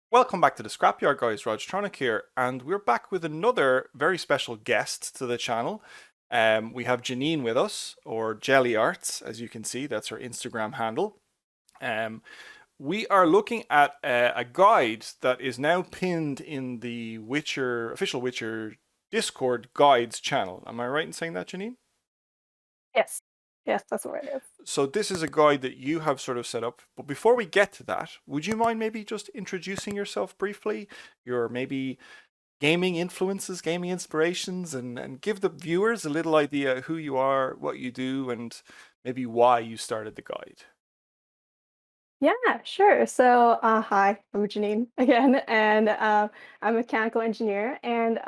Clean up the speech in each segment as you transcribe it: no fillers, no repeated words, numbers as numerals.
Welcome back to the Scrapyard Guys. Raj Tronic here, and we're back with another very special guest to the channel. We have Jeanine with us, or Jelly Arts, as you can see. That's her Instagram handle. Um, we are looking at a guide that is now pinned in the Witcher official Witcher Discord guides channel. Am I right in saying that, Jeanine? Yes. Yes, that's what it is. So this is a guide that you have sort of set up. But before we get to that, would you mind maybe just introducing yourself briefly? Your maybe gaming influences, gaming inspirations, and give the viewers a little idea who you are, what you do, and maybe why you started the guide. Yeah, sure. So, hi, I'm Jeanine again, and I'm a mechanical engineer. And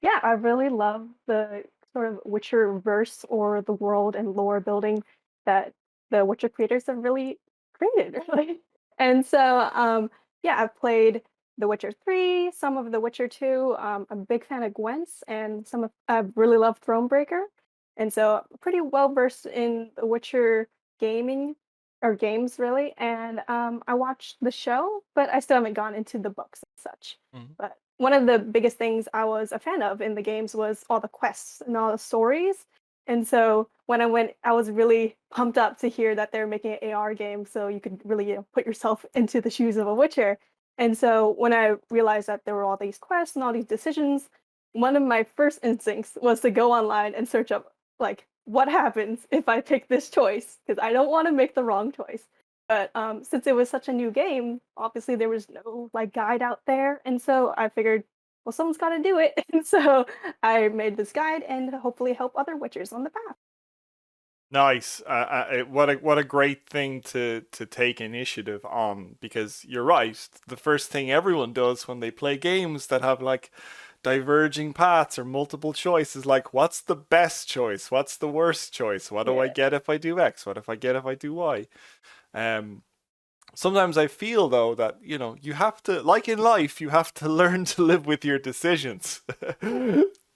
yeah, I really love the sort of Witcher verse or the world and lore building that the Witcher creators have really created, really. And so, yeah, I've played The Witcher 3, some of The Witcher 2. I'm a big fan of Gwent's, and I really love Thronebreaker. And so, pretty well versed in The Witcher gaming or games really, and I watched the show, but I still haven't gone into the books and such. Mhm. But one of the biggest things I was a fan of in the games was all the quests and all the stories. And so when I went, I was really pumped up to hear that they're making an AR game, so you could really, put yourself into the shoes of a Witcher. And so when I realized that there were all these quests and all these decisions, one of my first instincts was to go online and search up like what happens if I pick this choice because I don't want to make the wrong choice. But since it was such a new game, obviously there was no like guide out there, and so I figured, well, someone's got to do it, and so I made this guide and hopefully help other witchers on the path. Nice. What a great thing to take initiative on, because you're right. The first thing everyone does when they play games that have like diverging paths or multiple choices, like what's the best choice? What's the worst choice? What do I Yeah. get if I do X? What if I get if I do Y? Um, Sometimes I feel though that, you have to, like in life, you have to learn to live with your decisions.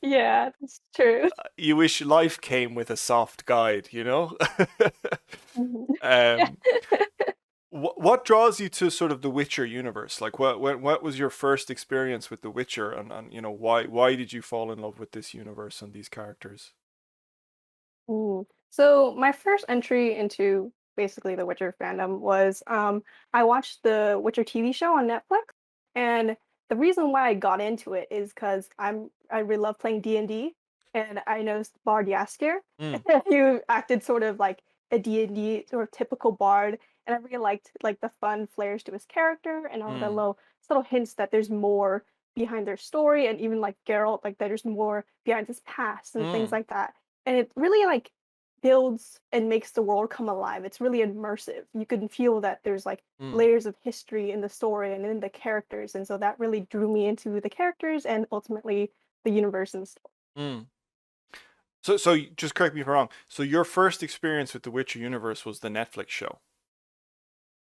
Yeah, that's true. You wish life came with a soft guide, you know? Mhm. Yeah. um, what draws you to sort of the Witcher universe? Like, what was your first experience with the Witcher, and why did you fall in love with this universe and these characters? So my first entry into basically the Witcher fandom was I watched the Witcher TV show on Netflix, and the reason why I got into it is because I really love playing D&D, and I noticed Bard Yaskir. Mm, He acted sort of like a D&D sort of typical bard, and I really liked like the fun flares to his character and all the mm, little hints that there's more behind their story, and even like Geralt, like there's more behind his past and things mm, like that. And it really like builds and makes the world come alive. It's really immersive. You can feel that there's like mm, layers of history in the story and in the characters, and so that really drew me into the characters and ultimately the universe and story. mm. So just correct me if I'm wrong. So your first experience with the Witcher universe was the Netflix show.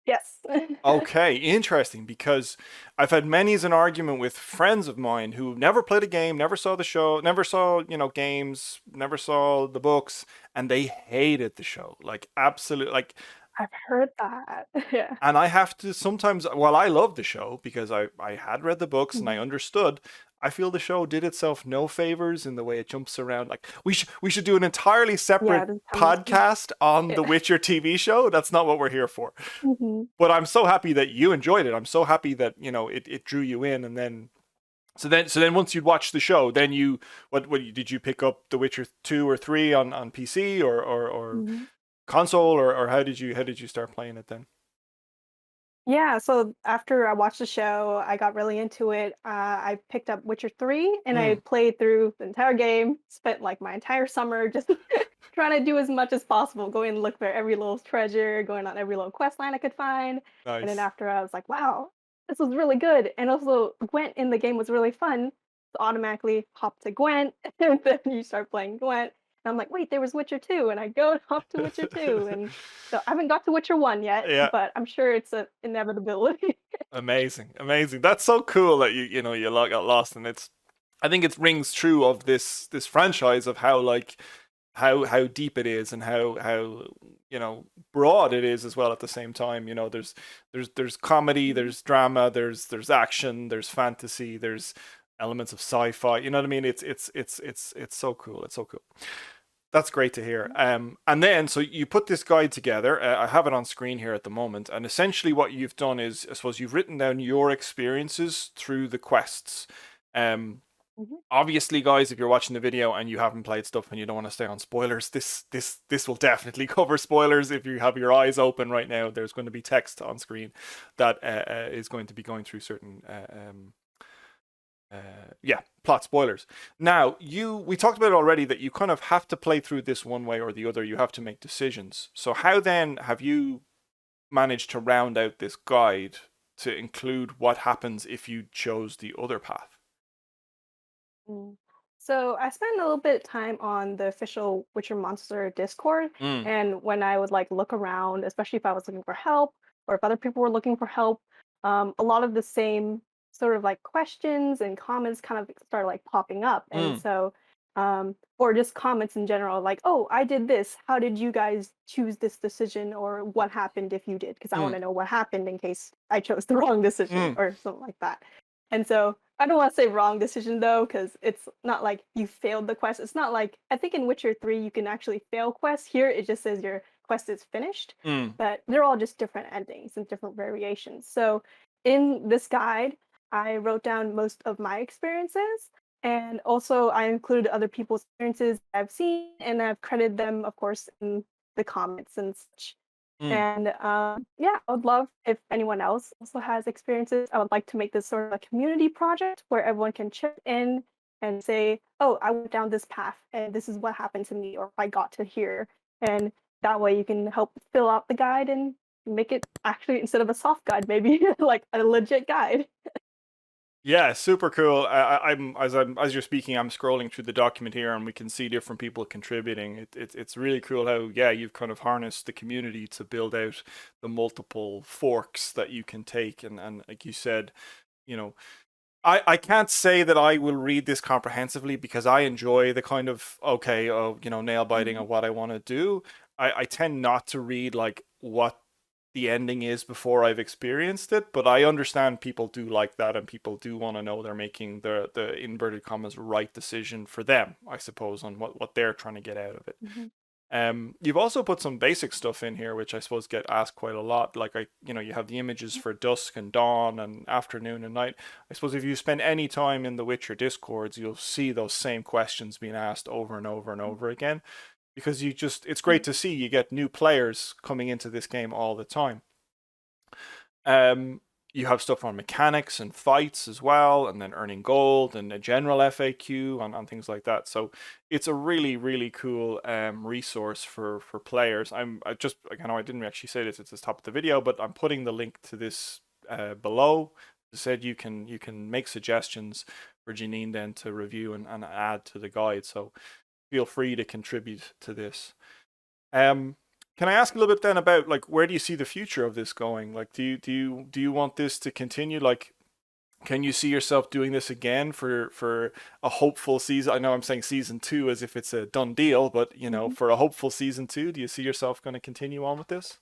Yes. Okay, interesting, because I've had many as an argument with friends of mine who never played a game, never saw the show, never saw, games, never saw the books, and they hated the show. Like absolute like I've heard that. Yeah. and I have to sometimes, while I love the show because I had read the books and I Mhm. understood, I feel the show did itself no favors in the way it jumps around. Like we should do an entirely Yeah, separate there's tons. podcast on the Yeah. Witcher TV show. That's not what we're here for. Mhm. But I'm so happy that you enjoyed it. I'm so happy that it drew you in, and then so then once you'd watched the show, then what did you pick up The Witcher 2 or 3 on PC or Mhm. console, or how did you start playing it then? Yeah, so after I watched the show, I got really into it. I picked up Witcher 3 and I Mm, played through the entire game, spent like my entire summer just trying to do as much as possible, going and look for every little treasure, going on every little quest line I could find. And then nice. after I was like, wow, this was really good. And also Gwent in the game was really fun. So automatically hop to Gwent and then you start playing Gwent. And I'm like, wait, there was Witcher 2, and I go hop to Witcher 2. And so I haven't got to Witcher 1 yet, Yeah, but I'm sure it's an inevitability. amazing, amazing. That's so cool that you got lost, and I think it rings true of this franchise, of how like how deep it is, and how broad it is as well at the same time. There's comedy, Mhm. there's drama, there's action, there's fantasy, there's elements of sci-fi. You know what I mean? It's so cool. It's so cool. That's great to hear. And then so you put this guide together. I have it on screen here at the moment, and essentially what you've done is, I suppose, you've written down your experiences through the quests. Um, Mhm. Obviously, guys, if you're watching the video and you haven't played stuff and you don't want to stay on spoilers, this will definitely cover spoilers. If you have your eyes open right now, there's going to be text on screen that is going to be going through certain yeah, plot spoilers. Now, we talked about it already that you kind of have to play through this one way or the other. You have to make decisions. So how then have you managed to round out this guide to include what happens if you chose the other path? Mm. So I spent a little bit of time on the official Witcher Monster Discord, Mm, and when I would like look around, especially if I was looking for help or if other people were looking for help, a lot of the same sort of like questions and comments kind of started like popping up, and mm, so or just comments in general, like, "Oh, I did this. How did you guys choose this decision, or what happened if you did?" Because I want mm, to know what happened in case I chose the wrong decision mm, or something like that. And so I don't want to say wrong decision though, because it's not like you failed the quest. It's not like I think in Witcher 3 you can actually fail quests. Here it just says your quest is finished, mm. but they're all just different endings and different variations. So in this guide, I wrote down most of my experiences, and also I included other people's experiences I've seen, and I've credited them, of course, in the comments and such. Mm. And yeah, I would love if anyone else also has experiences. I would like to make this sort of a community project where everyone can chip in and say, "Oh, I went down this path, and this is what happened to me," or "I got to here." And that way, you can help fill out the guide and make it actually instead of a soft guide, maybe like a legit guide. Yeah, super cool. As you're speaking, I'm scrolling through the document here, and we can see different people contributing. It's really cool how, yeah, you've kind of harnessed the community to build out the multiple forks that you can take, and like you said, you know, I can't say that I will read this comprehensively because I enjoy the kind of, okay, nail biting Mhm, of what I want to do. I tend not to read like what the ending is before I've experienced it, but I understand people do like that, and people do want to know they're making the inverted commas right decision for them, I suppose, on what they're trying to get out of it. mhm, You've also put some basic stuff in here, which I suppose get asked quite a lot. Like you have the images for dusk and dawn and afternoon and night. I suppose if you spend any time in the Witcher discords, you'll see those same questions being asked over and over and over again, because it's great mhm, to see you get new players coming into this game all the time. Um, you have stuff on mechanics and fights as well, and then earning gold and a general FAQ on things like that. So it's a really, really cool resource for players. I know I didn't actually say this at the top of the video, but I'm putting the link to this below. It said you can make suggestions for Jeanine then to review and add to the guide. So feel free to contribute to this. Um, can I ask a little bit then about like where do you see the future of this going? Like, do you want this to continue? Like, can you see yourself doing this again for a hopeful season? I know I'm saying season two as if it's a done deal, but mhm. for a hopeful season two, do you see yourself going to continue on with this?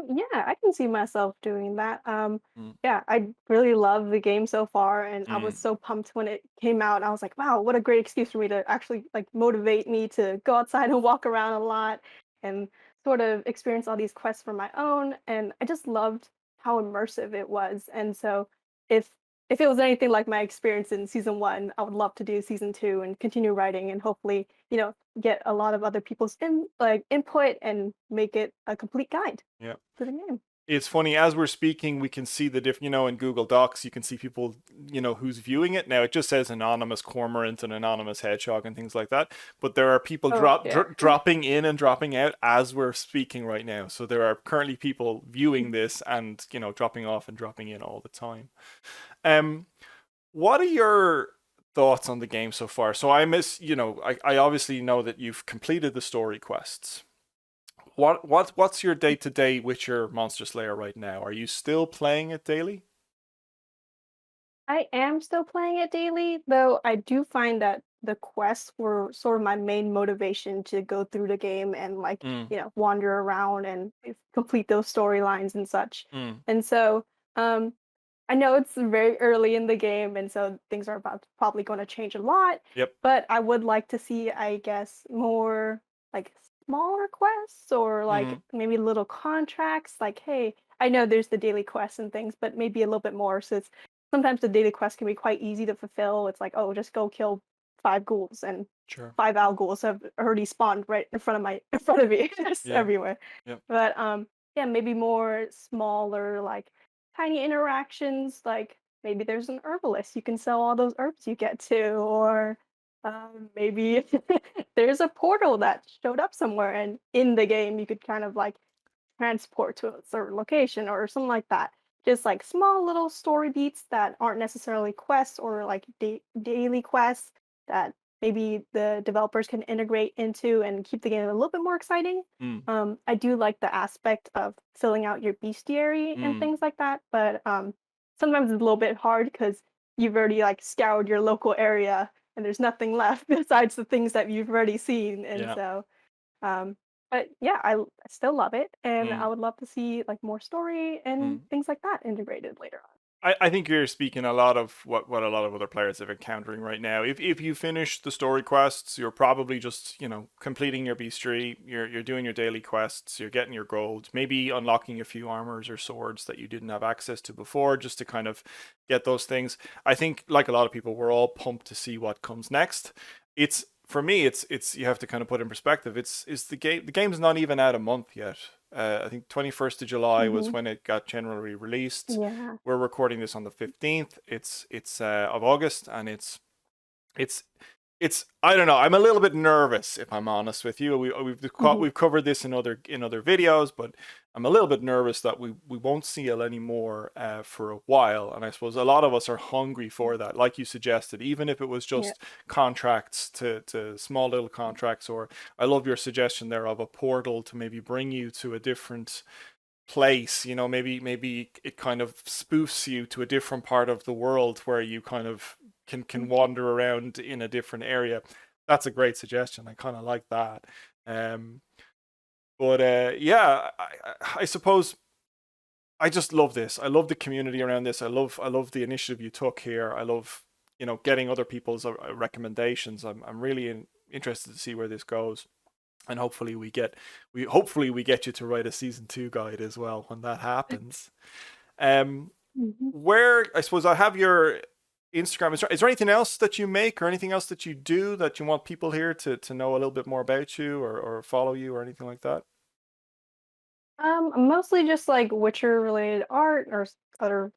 Yeah, I can see myself doing that. Mm, Yeah, I really love the game so far, and I was mm, so pumped when it came out. I was like, wow, what a great excuse for me to actually like motivate me to go outside and walk around a lot and sort of experience all these quests for my own. And I just loved how immersive it was. And so if if it was anything like my experience in season one, I would love to do season two and continue writing and hopefully, get a lot of other people's input and make it a complete guide yeah. to the game. It's funny as we're speaking, we can see the different, in Google Docs, you can see people, who's viewing it. Now it just says anonymous cormorant and anonymous hedgehog and things like that. But there are people Oh yeah. dropping in and dropping out as we're speaking right now. So there are currently people viewing this and, dropping off and dropping in all the time. Um, what are your thoughts on the game so far? So I obviously know that you've completed the story quests. What's your day to day Witcher Monster Slayer right now? Are you still playing it daily? I am still playing it daily, though I do find that the quests were sort of my main motivation to go through the game and like, Mm, wander around and complete those storylines and such. mm, And so, um, I know it's very early in the game, and so things are about probably going to change a lot, yep. but I would like to see, I guess, more like smaller quests or like Mm, maybe little contracts. Like, hey, I know there's the daily quests and things, but maybe a little bit more. So it's sometimes the daily quests can be quite easy to fulfill. It's like, oh, just go kill 5 ghouls, and sure. 5 owl ghouls have already spawned right in front of me, just Yeah. everywhere. Yep. But yeah, maybe more smaller, like tiny interactions, like maybe there's an herbalist, you can sell all those herbs you get to, or maybe there's a portal that showed up somewhere, and in the game you could kind of like transport to a certain location or something like that. Just like small little story beats that aren't necessarily quests or like daily quests that maybe the developers can integrate into and keep the game a little bit more exciting. Mm, I do like the aspect of filling out your bestiary and mm, things like that, but sometimes it's a little bit hard because you've already like scoured your local area and there's nothing left besides the things that you've already seen, and yeah. so um, but yeah, I still love it, and I Mm, would love to see like more story and mm. things like that integrated later on. I think you're speaking a lot of what a lot of other players have encountering right now. If you finish the story quests, you're probably just, completing your bestiary, you're doing your daily quests, you're getting your gold, maybe unlocking a few armors or swords that you didn't have access to before, just to kind of get those things. I think, like a lot of people, we're all pumped to see what comes next. It's For me, it's you have to kind of put in perspective. It's the game's not even out a month yet. I think 21st of July was Mhm. when it got generally released. Yeah. We're recording this on the 15th. It's of August, and it's it's I don't know. I'm a little bit nervous, if I'm honest with you. Mhm. We've covered this in other videos, but I'm a little bit nervous that we won't see it anymore for a while. And I suppose a lot of us are hungry for that, like you suggested, even if it was Yeah. just contracts to small little contracts. Or I love your suggestion there of a portal to maybe bring you to a different place. Maybe it kind of spoofs you to a different part of the world where you kind of can wander around in a different area. That's a great suggestion. I kind of like that. um but yeah, I suppose I just love this. I love the community around this. I love the initiative you took here. I love, getting other people's recommendations. I'm really interested to see where this goes. And hopefully we get you to write a season 2 guide as well when that happens. Um, Mhm. where I suppose I have your Instagram. Is there anything else that you make or anything else that you do that you want people here to know a little bit more about you, or follow you or anything like that? Mostly just like Witcher related art or other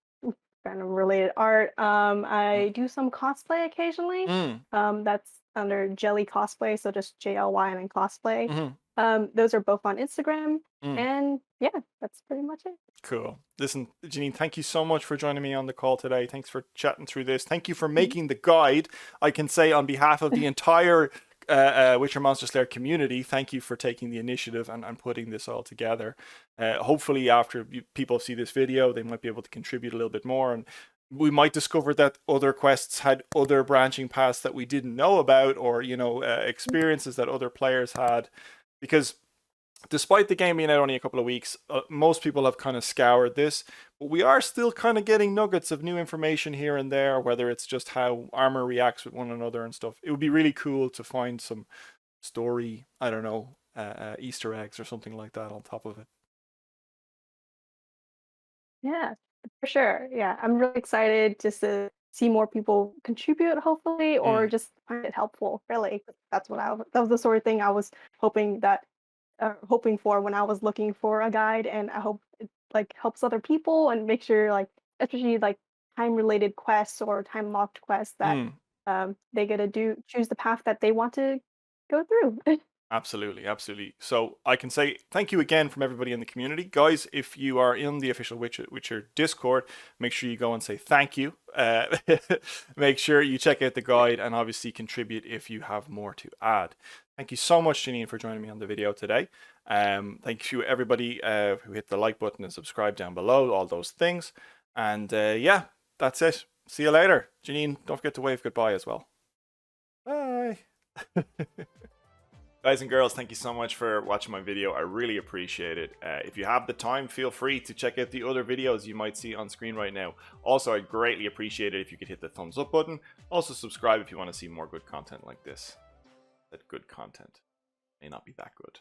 kind of related art. Mm, I do some cosplay occasionally. mm, That's under Jelly Cosplay, so just JLY and then cosplay. mm, Those are both on Instagram, mm. and yeah, that's pretty much it. Cool. Listen, Jeanine, thank you so much for joining me on the call today. Thanks for chatting through this. Thank you for Mhm. making the guide. I can say on behalf of the entire Witcher Monster Slayer community, thank you for taking the initiative and putting this all together. Hopefully, after people see this video, they might be able to contribute a little bit more, and we might discover that other quests had other branching paths that we didn't know about, or experiences that other players had, because despite the game being out only a couple of weeks, most people have kind of scoured this, but we are still kind of getting nuggets of new information here and there, whether it's just how armor reacts with one another and stuff. It would be really cool to find some story, I don't know, Easter eggs or something like that on top of it. Yeah, for sure. Yeah, I'm really excited just to see more people contribute, hopefully, or Mm, just find it helpful. Really, that was the sort of thing I was hoping that hoping for when I was looking for a guide, and I hope it like helps other people and make sure like especially like time related quests or time locked quests that mm. they get to do choose the path that they want to go through. Absolutely, absolutely. So I can say thank you again from everybody in the community. Guys, if you are in the official Witcher Discord, make sure you go and say thank you. Make sure you check out the guide and obviously contribute if you have more to add. Thank you so much, Jeanine, for joining me on the video today. Thank you, everybody who hit the like button and subscribe down below, all those things. And yeah, that's it. See you later. Jeanine, don't forget to wave goodbye as well. Bye. Guys and girls, thank you so much for watching my video. I really appreciate it. If you have the time, feel free to check out the other videos you might see on screen right now. Also, I'd greatly appreciate it if you could hit the thumbs up button. Also, subscribe if you want to see more good content like this. That good content may not be that good.